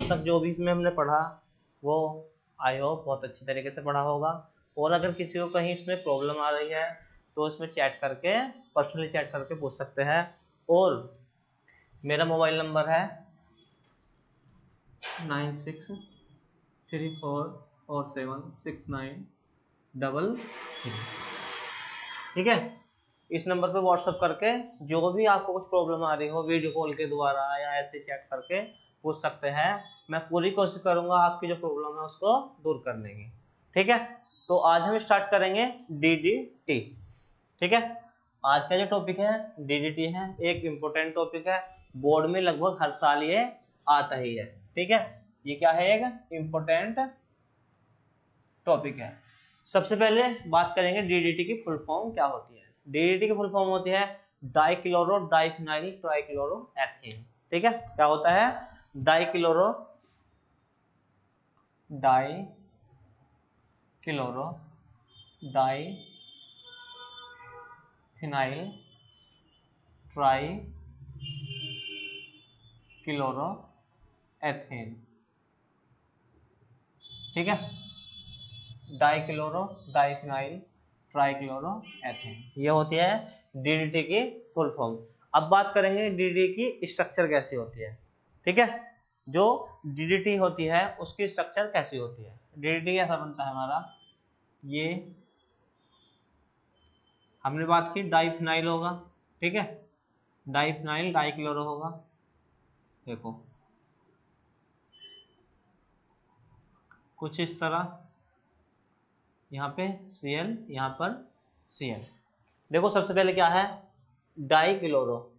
तक जो भी इसमें हमने पढ़ा वो आई होप बहुत अच्छी तरीके से पढ़ा होगा। और अगर किसी को कहीं इसमें प्रॉब्लम आ रही है तो इसमें चैट करके, पर्सनली चैट करके पूछ सकते हैं। और मेरा मोबाइल नंबर है 9634476933। ठीक है, इस नंबर पे व्हाट्सअप करके जो भी आपको कुछ प्रॉब्लम आ रही हो वीडियो कॉल के द्वारा या ऐसे चैट करके पूछ सकते हैं। मैं पूरी कोशिश करूंगा आपकी जो प्रॉब्लम है उसको दूर करने की। ठीक है, तो आज हम स्टार्ट करेंगे DDT। ठीक है, आज का जो टॉपिक है DDT है, एक इम्पोर्टेंट टॉपिक है, बोर्ड में लगभग हर साल ये आता ही है। ठीक है, ये क्या है, एक इम्पोर्टेंट टॉपिक है। सबसे पहले बात करेंगे DDT की फुल फॉर्म क्या होती है। DDT की फुल फॉर्म होती है डाइक्लोरो डाइफिनाइल ट्राइक्लोरोएथेन। ठीक है, क्या होता है, डाइक्लोरो डाइफिनाइल ट्राइक्लोरोएथेन। ठीक है, डाइक्लोरो डाइफिनाइल ट्राइक्लोरोएथेन, ये होती है DDT की फुल फॉर्म। अब बात करेंगे DDT की स्ट्रक्चर कैसी होती है। ठीक है, जो DDT होती है उसकी स्ट्रक्चर कैसी होती है। DDT कैसा बनता है हमारा, ये हमने बात की डाइफिनाइल होगा। ठीक है, डाइफिनाइल डाइक्लोरो होगा, देखो कुछ इस तरह, यहाँ पे Cl, यहाँ पर Cl। देखो सबसे पहले क्या है, डाइक्लोरो,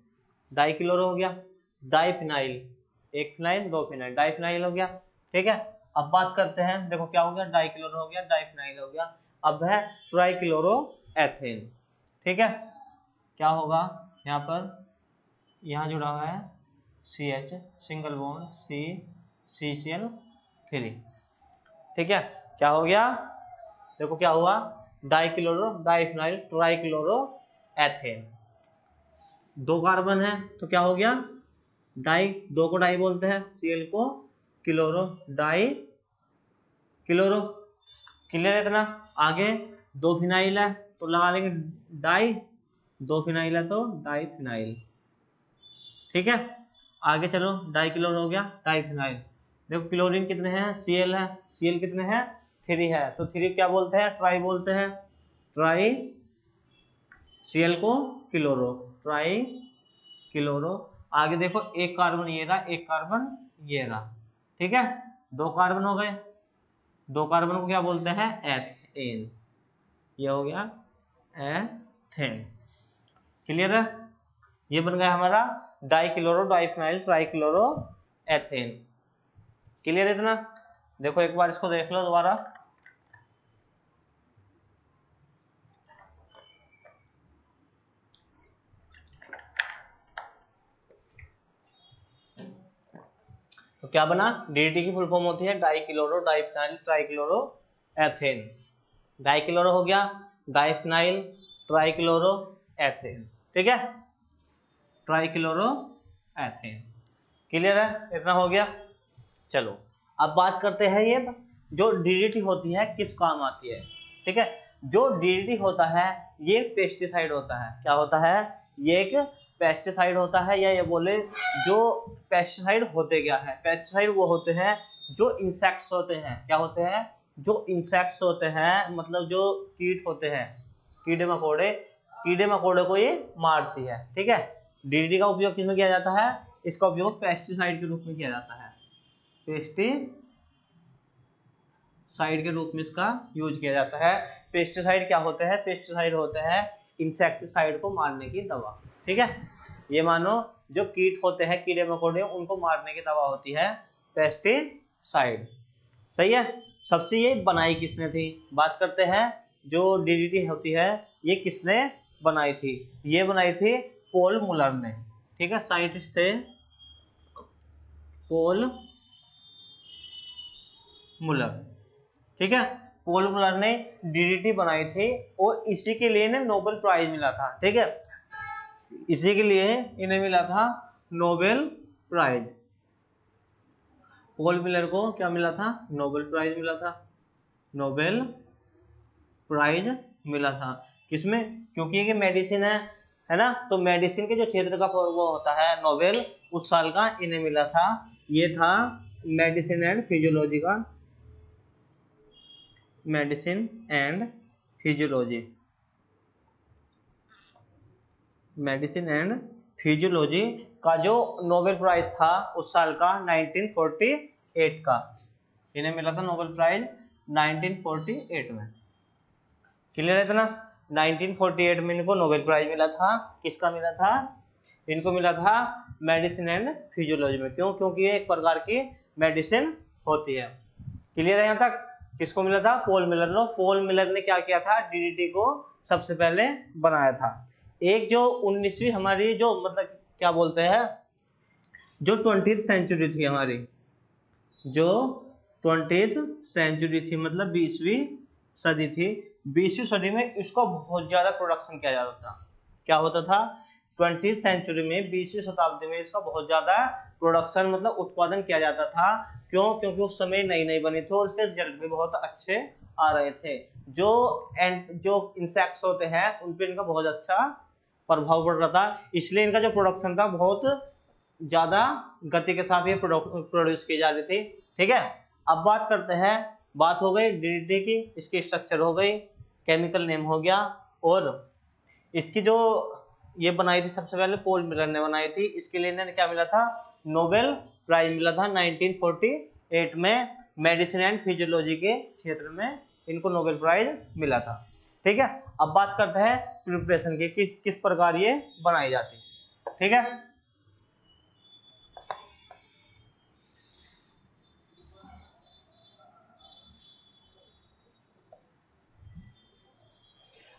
डाइक्लोरो हो गया, डाइफिनाइल, एक फिनाइल दो फिनाइल, डाइफिनाइल हो गया। ठीक है, अब बात करते हैं, देखो क्या हो गया, डाइक्लोरो हो गया, डाइफिनाइल हो गया, अब है ट्राइक्लोरोएथेन। ठीक है, क्या होगा, यहाँ पर यहाँ जुड़ा हुआ है CH सिंगल बॉन्ड CCl3। ठीक है, क्या हो गया, देखो क्या हुआ, डाइक्लोरो डाइफिनाइल ट्राइक्लोरोएथेन। दो कार्बन है तो क्या हो गया, डाई, दो को डाई बोलते हैं, Cl को क्लोरो, डाई क्लोरो। क्लियर है इतना। आगे दो फिनाइल है तो लगा लेंगे डाई, दो फिनाइल है तो डाई फिनाइल। ठीक है, आगे चलो, डाई क्लोरो हो गया, डाई फिनाइल। देखो क्लोरीन कितने हैं, Cl है, Cl कितने हैं, 3 है, तो 3 क्या बोलते हैं, ट्राई बोलते हैं, ट्राई, Cl को क्लोरो, ट्राई क्लोरो। आगे देखो एक कार्बन ये रहा, एक कार्बन ये रहा। ठीक है, दो कार्बन हो गए, दो कार्बन को क्या बोलते हैं, एथेन। ये हो गया एथेन। क्लियर है, ये बन गया हमारा डाइक्लोरो डाइफिनाइल ट्राइक्लोरोएथेन। क्लियर इतना। देखो एक बार इसको देख लो दोबारा, तो क्या बना, DDT की फुल फॉर्म होती है डाइक्लोरो डाइफिनाइल ट्राइक्लोरोएथेन। डाइक्लोरो हो गया, डाइफिनाइल ट्राइक्लोरोएथेन। ठीक है, ट्राइक्लोरोएथेन। क्लियर है, इतना हो गया। चलो अब बात करते हैं ये जो DDT होती है किस काम आती है। ठीक है, जो DDT होता है ये पेस्टिसाइड होता है। क्या होता है, ये एक पेस्टिसाइड होता है, या ये बोले जो पेस्टिसाइड होते क्या है, पेस्टिसाइड वो होते हैं जो इंसेक्ट्स होते हैं। क्या होते हैं, जो इंसेक्ट्स होते हैं, मतलब जो कीट होते हैं, कीड़े मकोड़े को ये मारती है। ठीक है, DDT का उपयोग किसमें किया जाता है, इसका उपयोग पेस्टिसाइड के रूप में किया जाता है, पेस्टिसाइड के रूप में इसका यूज किया जाता है। पेस्टिसाइड क्या होते हैं, पेस्टिसाइड होते हैं इंसेक्टिसाइड को मारने की दवा। ठीक है, ये मानो जो कीट होते हैं, कीड़े मकोड़े, उनको मारने की दवा होती है पेस्टिसाइड। सही है, सबसे ये बनाई किसने थी, बात करते हैं जो DDT होती है ये किसने बनाई थी। ये बनाई थी पॉल मुलर ने। ठीक है, साइंटिस्ट थे पॉल मुलर। ठीक है, पॉल मुलर ने DDT बनाई थी और इसी के लिए इन्हें नोबेल प्राइज मिला था। ठीक है, इसी के लिए इन्हें मिला था नोबेल प्राइज। पॉल मिलर को क्या मिला था? नोबेल प्राइज मिला था, नोबेल प्राइज मिला था। किसमें? क्योंकि ये मेडिसिन है ना, तो मेडिसिन के जो क्षेत्र का वो होता है नोबेल, उस साल का इन्हें मिला था। ये था मेडिसिन एंड फिजियोलॉजी का, medicine and physiology, medicine and physiology का जो नोबेल प्राइज था उस साल का 1948 का, इन्हें मिला था नोबेल प्राइज 1948 में। क्लियर है इतना? 1948 में इनको नोबेल प्राइज मिला था। किसका मिला था? इनको मिला था मेडिसिन एंड फिजियोलॉजी में। क्यों? क्योंकि ये एक प्रकार की मेडिसिन होती है। क्लियर है यहाँ तक? किसको मिला था? पॉल मिलर को। पॉल मिलर ने क्या किया था? डीडीटी को सबसे पहले बनाया था। एक जो 19वीं हमारी जो मतलब क्या बोलते हैं, जो 20th सेंचुरी थी हमारी, जो 20th सेंचुरी थी मतलब 20वीं सदी थी, 20वीं सदी में इसका बहुत ज्यादा प्रोडक्शन किया जाता था। क्या होता था? 20th सेंचुरी में, 20वीं शताब्दी में इसका बहुत ज्यादा प्रोडक्शन मतलब उत्पादन किया जाता था। क्यों? क्योंकि उस समय नई नई बनी थी और उसके रिजल्ट भी बहुत अच्छे आ रहे थे। जो इंसेक्ट्स होते हैं उन पे इनका बहुत अच्छा प्रभाव पड़ रहा था, इसलिए इनका जो प्रोडक्शन था बहुत ज्यादा गति के साथ ये प्रोड्यूस की जा रही थी। ठीक है, अब बात करते हैं, बात हो गई डीडीटी की, इसकी स्ट्रक्चर हो गई, केमिकल नेम हो गया, और इसकी जो ये बनाई थी सबसे पहले पॉल मिलर ने बनाई थी। इसके लिए इन्हें क्या मिला था? नोबेल प्राइज मिला था 1948 में। मेडिसिन एंड फिजियोलॉजी के क्षेत्र में इनको नोबेल प्राइज मिला था। ठीक है, अब बात करते हैं प्रिपरेशन की, किस प्रकार ये बनाई जाती। ठीक है,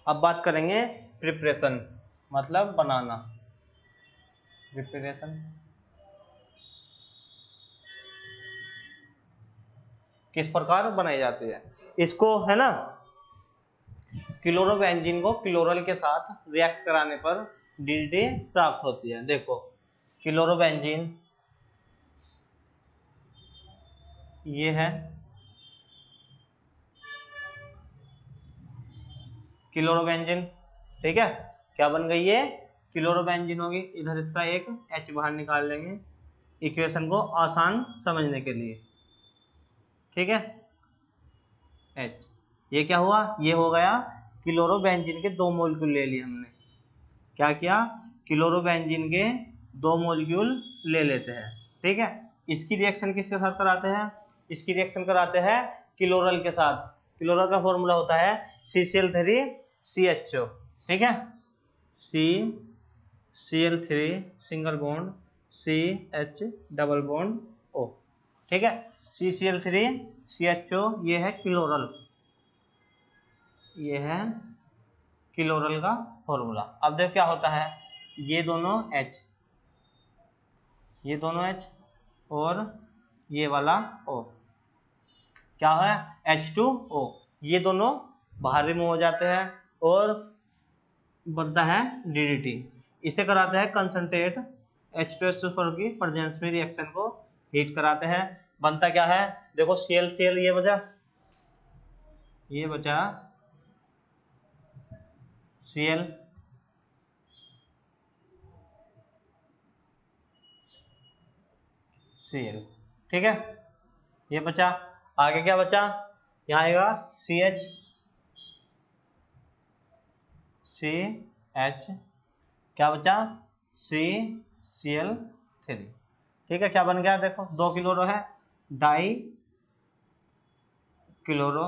अब बात करेंगे प्रिपरेशन मतलब बनाना। प्रिपरेशन किस प्रकार बनाई जाती है, इसको है ना, क्लोरोबेंजीन को क्लोरल के साथ रिएक्ट कराने पर डीडीटी प्राप्त होती है। देखो क्लोरोबेंजीन ये है, क्लोरोबेंजीन। ठीक है, क्या बन गई ये? क्लोरोबेंजीन होगी। इधर इसका एक H बाहर निकाल लेंगे इक्वेशन को आसान समझने के लिए। ठीक है, H, ये क्या हुआ? ये हो गया क्लोरोबेंजीन के 2 मॉलिक्यूल ले लिए हमने। क्या किया? क्लोरोबेंजीन के 2 मॉलिक्यूल ले लेते हैं। ठीक है, इसकी रिएक्शन किसके साथ कराते हैं? इसकी रिएक्शन कराते हैं क्लोरल के साथ। क्लोरल का फॉर्मूला होता है CCl3CHO। ठीक है, CCl3 single bond CH double bond O। ठीक है, CCl3CHO ये है क्लोरल, ये है क्लोरल का फॉर्मूला। अब देखो क्या होता है, ये दोनों H, ये दोनों H और ये वाला O, क्या है? H2O। ये दोनों बाहर रिमूव हो जाते हैं और बनता है DDT। इसे कराते हैं कंसंट्रेट H2SO4 की प्रेजेंस में, रिएक्शन को हीट कराते हैं। बनता क्या है? देखो ClCl ये बचा Cl, Cl। ठीक है, ये बचा। आगे क्या बचा? यहाँ आएगा CH, क्या बचा? CCl3। ठीक है, क्या बन गया? देखो 2 क्लोरो है, डाई क्लोरो,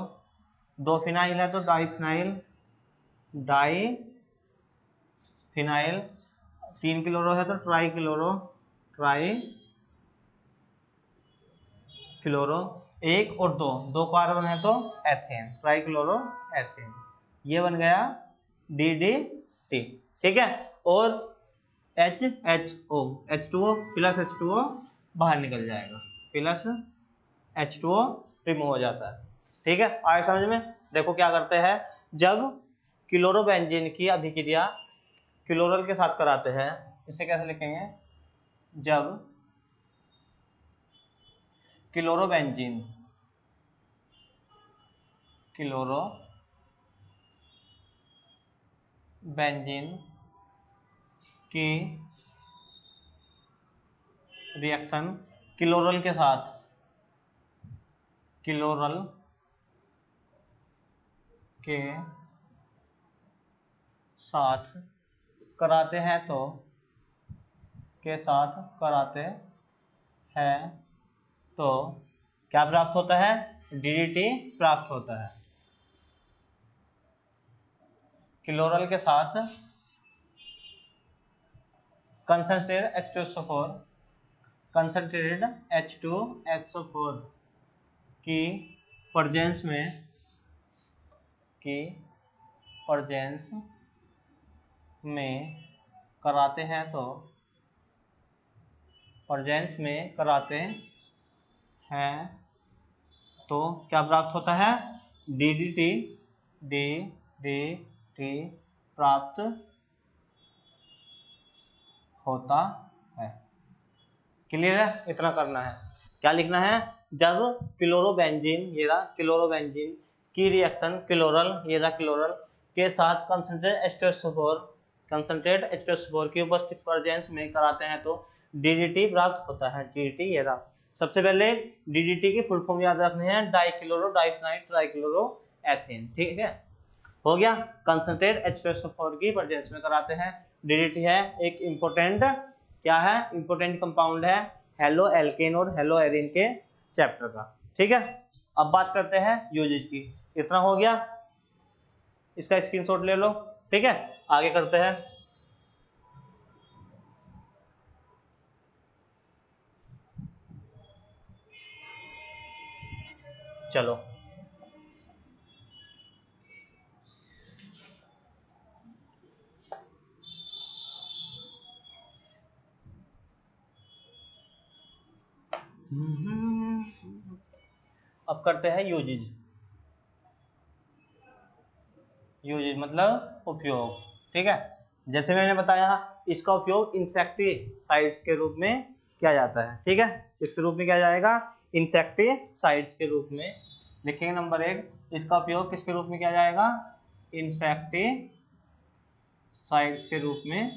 2 फिनाइल है तो diphenyl, diphenyl, 3 chloro है तो ट्राई क्लोरो, ट्राई क्लोरो, 1 और 2 कार्बन है तो एथेन, ट्राई क्लोरो एथेन। ये बन गया DDT। ठीक है, और HHO, H2O प्लस H2O बाहर निकल जाएगा, प्लस H2O रिमूव हो जाता है। ठीक है, आगे समझ में? देखो क्या करते हैं, जब क्लोरोबेंजीन की अभिक्रिया क्लोरल के साथ कराते हैं, इसे कैसे लिखेंगे? जब क्लोरोबेंजीन, क्लोरोबेंजीन की रिएक्शन क्लोरल के साथ, क्लोरल के साथ कराते हैं तो, के साथ कराते हैं तो क्या प्राप्त होता है? DDT प्राप्त होता है। क्लोरल के साथ कंसंट्रेटेड H2SO4 की प्रेजेंस में कराते हैं तो, प्रेजेंस में कराते हैं तो क्या प्राप्त होता है? DDT प्राप्त होता है। क्लियर है? इतना करना है। क्या लिखना है? जब क्लोरोबेंजीन, ये रहा क्लोरोबेंजीन की रिएक्शन क्लोरल, ये रहा क्लोरल के साथ कंसंट्रेट H2SO4 की उपस्थित प्रेजेंस में कराते हैं तो DDT प्राप्त होता है। DDT ये रहा। सबसे पहले DDT की फुल फॉर्म याद रखनी है, डाइक्लोरो डाइफिनाइल ट्राइक्लोरो एथेन। ठीक है, हो गया। कंसंट्रेट H2SO4 की प्रेजेंस में कराते हैं। DDT है एक इंपॉर्टेंट, क्या है? इंपॉर्टेंट कंपाउंड है हेलो एल्केन और हेलो एरिन के चैप्टर का। ठीक है, अब बात करते हैं यूजेज की। इतना हो गया, इसका स्क्रीनशॉट ले लो। ठीक है, आगे करते हैं। चलो अब करते हैं यूजेज। यूजेज मतलब उपयोग। ठीक है, जैसे मैंने बताया इसका उपयोग इंसेक्टिसाइड्स के रूप में किया जाता है। ठीक है, इसके रूप में किया जाएगा इंसेक्टिसाइड्स के रूप में। लिखेंगे नंबर 1, इसका उपयोग किसके रूप में किया जाएगा? इंसेक्टिसाइड्स के रूप में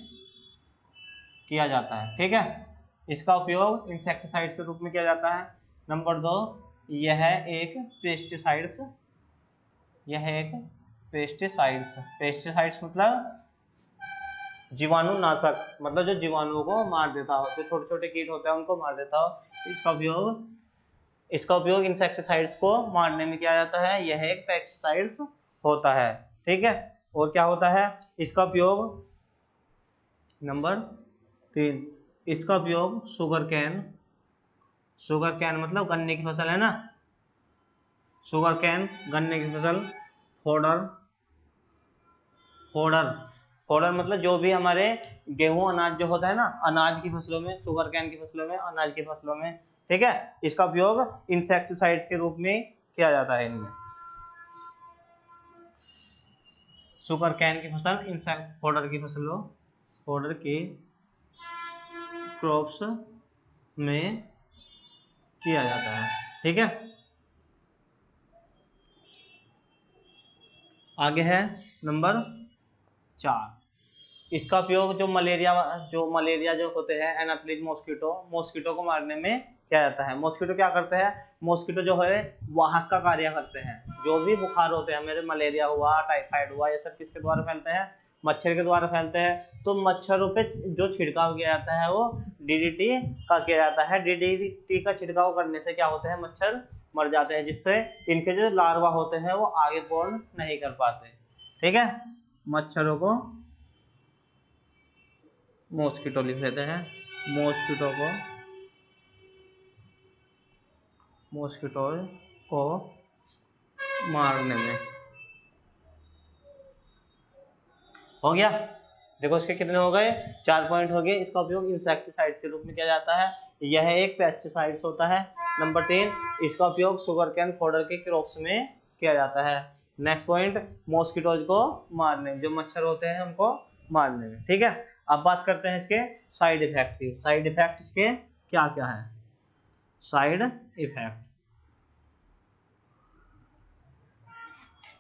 किया जाता है। ठीक है, इसका उपयोग इंसेक्टिसाइड्स के रूप में किया जाता है। नंबर 2, यह एक पेस्टिसाइड्स, यह एक पेस्टिसाइड्स, पेस्टिसाइड्स मतलब जीवाणुनाशक, मतलब जो जीवाणुओं को मार देता हो, जो छोटे छोटे कीट होते हैं उनको मार देता हो। इसका उपयोग इंसेक्टिसाइड्स को मारने में किया जाता है। यह एक पेस्टिसाइड्स होता है। ठीक है, और क्या होता है इसका उपयोग? नंबर 3, इसका उपयोग शुगर कैन, शुगर कैन मतलब गन्ने की फसल है ना, शुगर कैन गन्ने की फसल, फोडर, फोडर, फोडर मतलब जो भी हमारे गेहूं अनाज जो होता है ना, अनाज की फसलों में, शुगर कैन की फसलों में, अनाज की फसलों में। ठीक है, इसका उपयोग इंसेक्टिसाइड्स के रूप में किया जाता है इनमें। शुगर कैन की फसल, इंसेक्ट फोडर की फसलों, फोडर की क्रॉप्स में किया जाता है। ठीक है, आगे है नंबर 4, इसका उपयोग जो मलेरिया जो होते हैं एनाफ्लिज मॉस्किटो को मारने में किया जाता है। मॉस्किटो क्या करते हैं? मॉस्किटो जो है वाहक का कार्य करते हैं। जो भी बुखार होते हैं, मेरे मलेरिया हुआ, टाइफाइड हुआ, ये सब किसके द्वारा फैलते हैं? मच्छर के द्वारा फैलते हैं। तो मच्छरों पे जो छिड़काव किया जाता है वो DDT का किया जाता है। DDT का छिड़काव करने से क्या होता है? मच्छर मर जाते हैं, जिससे इनके जो लार्वा होते हैं वो आगे बॉर्न नहीं कर पाते। ठीक है, मच्छरों को मॉस्किटो लिख लेते हैं, मॉस्किटो को मारने में। हो गया, देखो इसके कितने हो गए? 4 पॉइंट हो गए। इसका उपयोग इंसेक्टिसाइड्स के रूप में किया जाता है। यह एक पेस्टिसाइड्स होता है। नंबर 3, इसका उपयोग शुगर कैन फोडर के क्रॉप्स में किया जाता है। नेक्स्ट पॉइंट, मॉस्किटोज को मारने, जो मच्छर होते हैं उनको मारने में। ठीक है, अब बात करते हैं इसके साइड इफेक्ट की। साइड इफेक्ट इसके क्या क्या है? Side effect.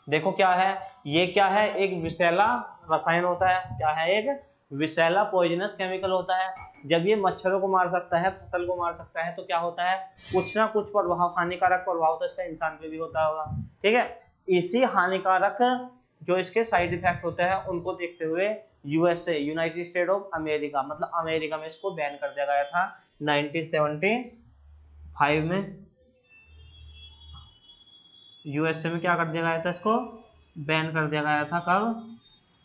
देखो क्या है, ये क्या है, एक विषैला रसायन होता है। क्या है, एक विषैला पॉइजनस केमिकल होता है। जब ये मच्छरों को मार सकता है, फसल को मार सकता है, तो क्या होता है, कुछ ना कुछ प्रभाव, हानिकारक प्रभाव तो इसका इंसान पे भी होता होगा। ठीक है, इसी हानिकारक जो इसके साइड इफेक्ट होते हैं उनको देखते हुए USA, United state of America, मतलब अमेरिका में इसको बैन कर दिया गया था 1975 में। यूएसए में क्या कर दिया गया था, इसको बैन कर दिया गया था। कब,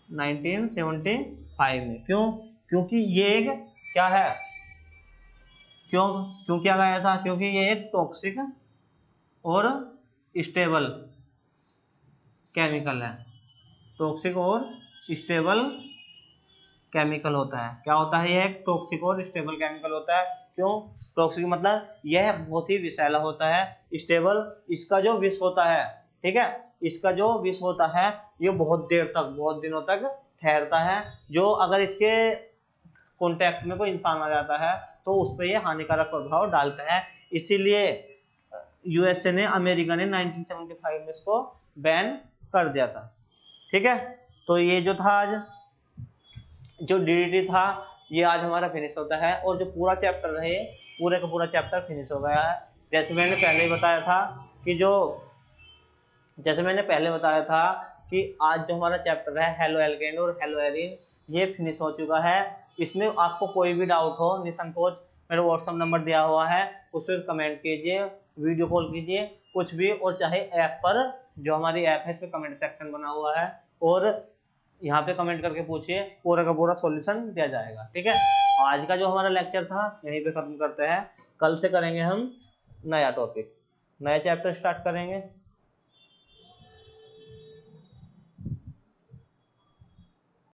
1975 में। क्यों, क्योंकि ये एक क्या है, क्यों क्यों किया गया था, क्योंकि ये एक टॉक्सिक और स्टेबल केमिकल है। टॉक्सिक और स्टेबल केमिकल होता है। क्या होता है, यह एक टॉक्सिक और स्टेबल केमिकल होता है। क्यों, टॉक्सिक मतलब यह बहुत ही विषैला होता है। स्टेबल, इसका जो विष होता है, ठीक है, इसका जो विष होता है ये बहुत देर तक, बहुत दिनों तक ठहरता है। जो अगर इसके कांटेक्ट में कोई इंसान आ जाता है तो उस पर यह हानिकारक प्रभाव डालता है। इसीलिए यूएसए ने, अमेरिका ने 1975 में इसको बैन कर दिया था। ठीक है, तो ये जो था आज जो डीडीटी था ये आज हमारा फिनिश होता है, और जो पूरा चैप्टर है पूरे का पूरा चैप्टर फिनिश हो गया है। जैसे मैंने पहले ही बताया था कि आज जो हमारा चैप्टर है हेलो एल्केन और हेलो एरीन, ये फिनिश हो चुका है। इसमें आपको कोई भी डाउट हो, निसंकोच मेरा व्हाट्सएप नंबर दिया हुआ है, उस पर कमेंट कीजिए, वीडियो कॉल कीजिए, कुछ भी। और चाहे ऐप पर, जो हमारी ऐप है इस पर कमेंट सेक्शन बना हुआ है, और यहाँ पे कमेंट करके पूछिए, पूरा का पूरा सॉल्यूशन दिया जाएगा। ठीक है, आज का जो हमारा लेक्चर था यहीं पे खत्म करते हैं। कल से करेंगे हम नया टॉपिक, नया चैप्टर स्टार्ट करेंगे।